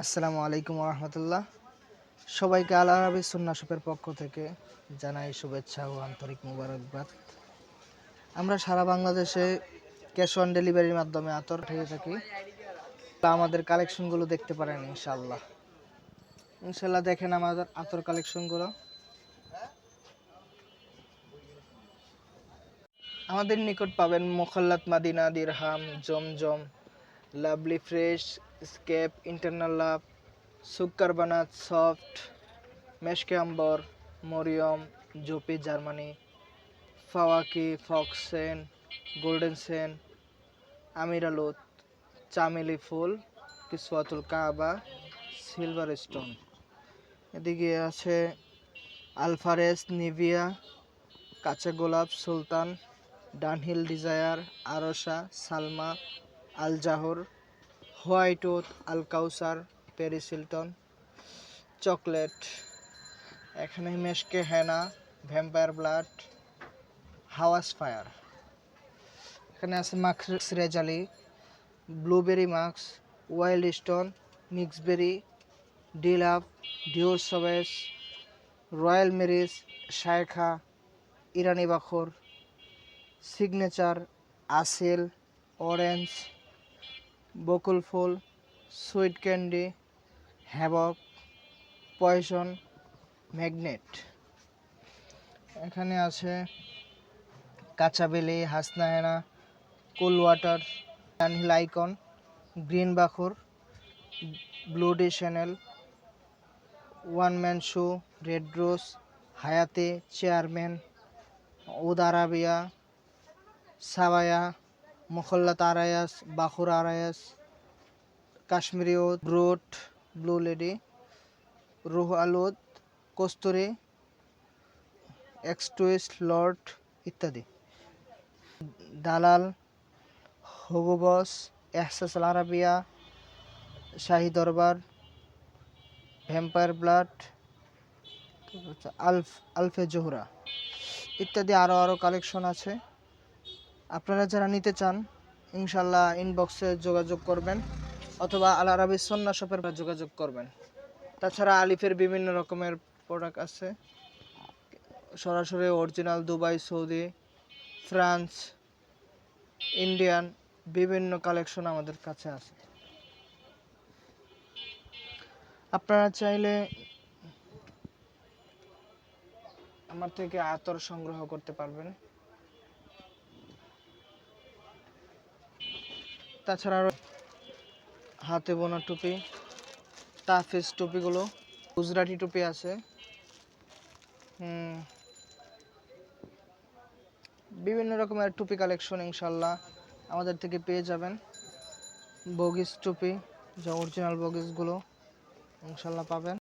আসসালামু আলাইকুম রহমতুল্লাহ। সবাইকে আল আরাবি সুন্নাহ শপের পক্ষ থেকে জানাই শুভেচ্ছা ও আন্তরিক মোবারকবাদ। আমরা সারা বাংলাদেশে ক্যাশ অন ডেলিভারির মাধ্যমে আতর পেয়ে থাকি। আমাদের কালেকশনগুলো দেখতে পারেন ইনশাল্লাহ। দেখেন আমাদের আতর কালেকশনগুলো। আমাদের নিকট পাবেন মোখাল্লাত মাদিনা, দিরহাম, জমজম, লাভলি ফ্রেশ, স্কেপ, ইন্টারনাল লাভ, সুক্কার বানাত, সফট, মেশকে আম্বর, মরিয়ম, জোপি জার্মানি, ফাওয়াকি, ফক্সেন, গোল্ডেন সেন, আমিরালুত, চামেলি ফুল, কিসওয়াতুল কাবা, সিলভার স্টোন। এদিকে আছে আলফারেস, নিভিয়া, কাঁচা গোলাপ, সুলতান, ডানহিল ডিজায়ার, আরশা, সালমা, আল জাহর, হোয়াইট ওথ, আল কাউসার, প্যারিস হিলটন, চকলেট। এখানে মেশকে হেনা, ভ্যাম্পায়ার ব্লাড, হাওয়াস ফায়ার। এখানে আছে মাক্স রেজালি, ব্লুবেরি মাক্স, ওয়াইল্ড স্টোন, মিক্সবেরি, ডিলাভ, ডিওর সবেস, রয়্যাল মেরিস, শায়খা, ইরানি বাখর, সিগনেচার, আসেল, অরেঞ্জ, বকুল ফুল, sweet candy, havoc, poison, magnet. এখানে আছে কাঁচাবেলি, হাসনাহেনা, cool water, Dunhill icon, green বাখর, ব্লুডি Chanel, one man show, red rose, হায়াতে, চেয়ারম্যান, উদ আরাবিয়া, সাবায়া, মোখল্লাত আরায়াস, বাখুর আরায়াস, কাশ্মীরি ওদ, ব্রুট, ব্লু লেডি, রুহ আলুদ, কস্তুরি, এক্সটুইস্ট, লর্ড ইত্যাদি। দালাল, হুগো বস, এহসাস আল আরাবিয়া, শাহী দরবার, ভ্যাম্পায়ার ব্লাড, আলফে জোহরা ইত্যাদি আরও কালেকশন আছে। আপনারা যারা নিতে চান ইনশাল্লাহ ইনবক্সে যোগাযোগ করবেন অথবা আল আরাবি সুন্নাহ শপের যোগাযোগ করবেন। তাছাড়া আলিফের বিভিন্ন রকমের প্রোডাক্ট আছে, সরাসরি original Dubai, Saudi, France, Indian বিভিন্ন কালেকশন আমাদের কাছে আছে। আপনারা চাইলে আমার থেকে আতর সংগ্রহ করতে পারবেন। তাছাড়া হাতে বোনা টুপি, তাফিজ টুপিগুলো, গুজরাটি টুপি আছে, বিভিন্ন রকমের টুপি কালেকশন ইনশাল্লাহ আমাদের থেকে পেয়ে যাবেন। বগিস টুপি, যা অরিজিনাল বগিসগুলো ইনশাল্লাহ পাবেন।